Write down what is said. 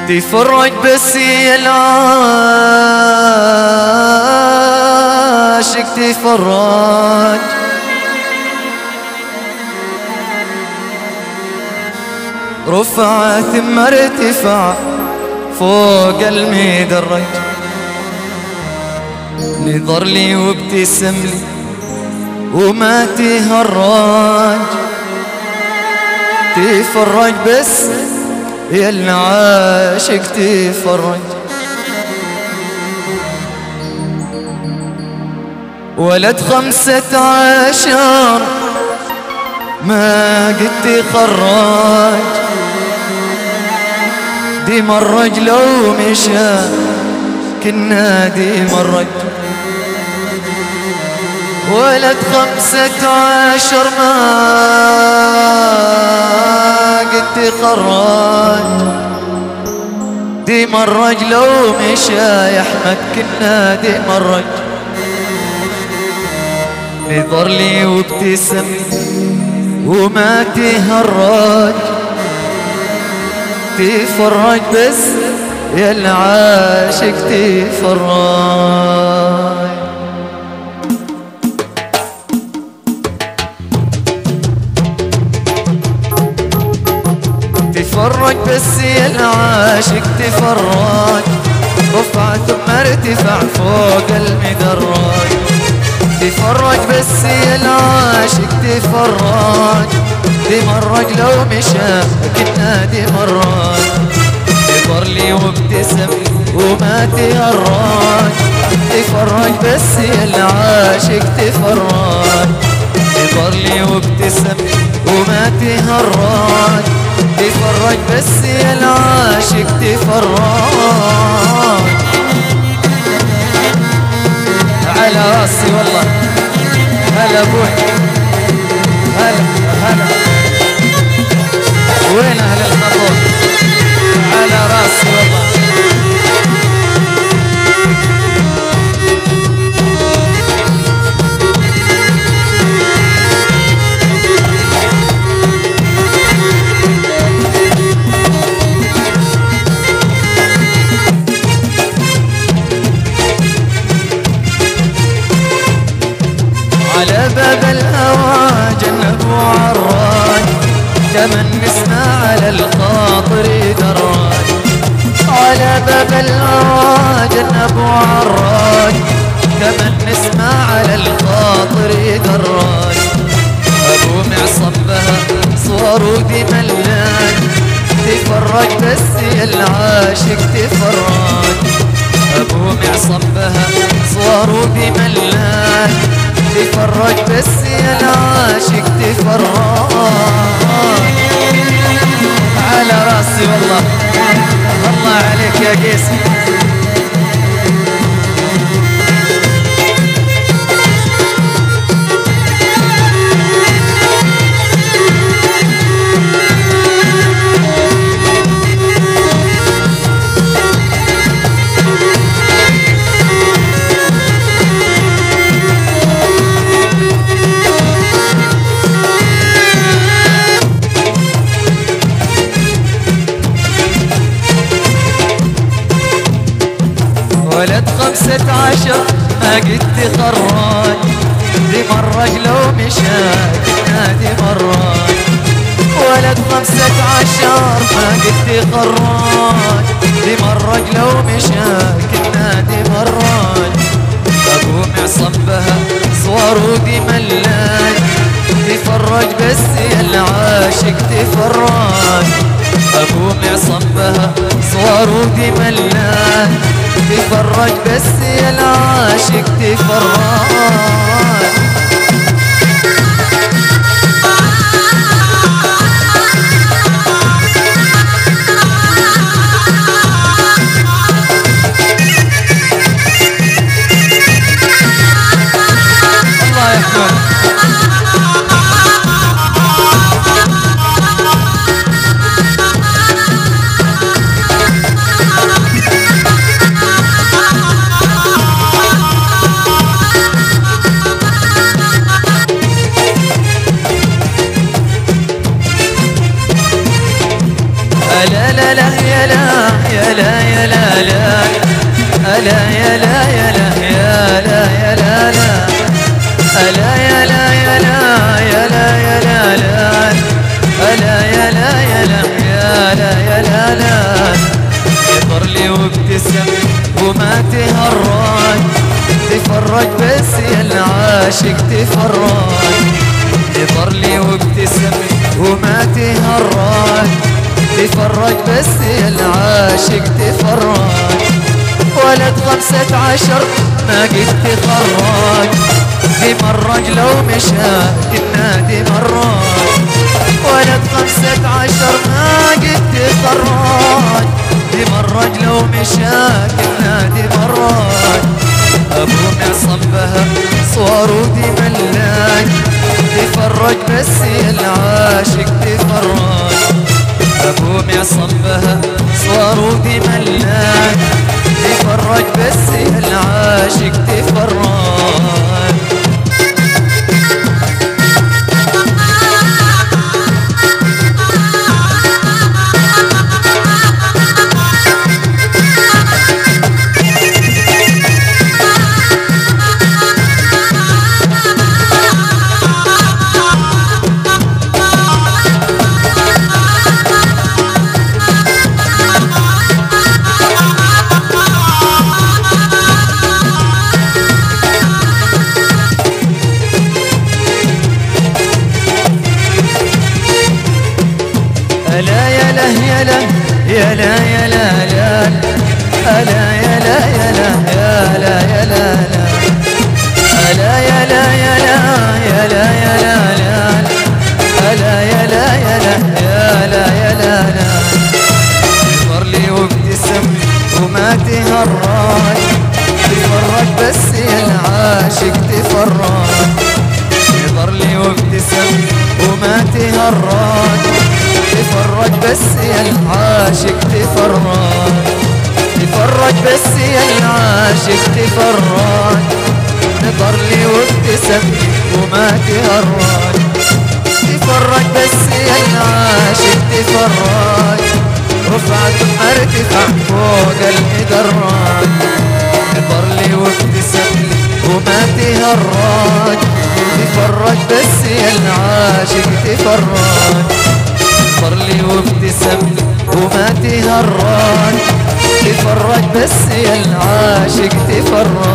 تفرج بس يا العاشق تفرج، رفع ثم ارتفع فوق المدرج، نظر لي وابتسم لي وما تهرج. تفرج بس يا العاشق تفرج، ولد 15 ما قد تخرج، دي مرج لو مشى كنا دي مرج. ولد 15 ما قد تخرج، دي مرج لو مشى يا احمد كنا دي مرج. نظر لي وابتسم وما تهرج، تفرج بس يا العاشق تفرج. تفرج بس يا العاشق تفرج، رفع ثم ارتفع فوق المدرج. تفرج بس يا العاشق تفرج، دي مرج لو مشى كنا دي مرج. نظر لي وابتسم وما تهرج، تفرج بس يا العاشق تفرج. نظر لي وابتسم وما تهرج، تفرج بس يا العاشق تفرج. على راسي والله، هلا ابوي، هلا هلا، وين اهل الخطوة؟ على راسي والله. على باب الهوى جنب وعراج، كمن نسمع على الخاطر دراج. على باب الهوى جنب وعراج، كمن نسمع على الخاطر دراج. ابو معصم بها صور ودي ملاج، تفرج بس يا العاشق تفرج. ابو معصم بها صور ودي ملاج، تفرج بس يا العاشق تفرج. على راسي والله، الله عليك يا قيس. ولد 15 ما قد تخرج، دي مرج لو مشى كنا دي مرج. ولد 15 ما قد تخرج، دي مرج لو مشى كنا دي مرج. ابو معصم بها صور ودي ملاج، تفرج بس يا العاشق تفرج. ابو معصم بها صور ودي ملاج، تفرج بس يا العاشق تفرج. الله يحفظك. لا لا لا يا لا يا لا يا لا لا ألا يا لا يا لا يا لا يا لا لا ألا يا لا يا لا يا لا يا لا لا ألا يا لا يا لا يا لا يا لا لا يطر لي وابتسم وما تهرج تفرج بس يا العاشق تفرج يطر لي وابتسم وما تهرج تفرج بس يا العاشق تفرج ولد 15 ما قد تخرج تمرج لو مشى النادي مرج ولد 15 ما قد تخرج تمرج لو مشى النادي مرج ابو معصبها صور ودي ملاك تفرج بس يا العاشق تفرج ابو معصبها صور ودي ملاك تفرج بس يا العاشق تفرج يا لا يا لا يا لا لا ألا يا لا يا لا يا لا يا لا لا ألا يا لا يا لا يا لا يا لا لا ألا يا لا يا لا يا لا يا لا لا يظهر لي وابتسم وما تهرج تفرج بس يا العاشق تفرج يظهر لي وابتسم وما تهرج تفرج بس يا العاشق تفرج تفرج بس يا العاشق تفرج نظر لي وابتسم وما تهرج تفرج بس يا العاشق تفرج رفعت مرتفع فوق المدرج نظر لي وابتسم وما تهرج تفرج بس يا العاشق تفرج نظر لي وابتسم وما تهرج تفرج بس يا العاشق تفرج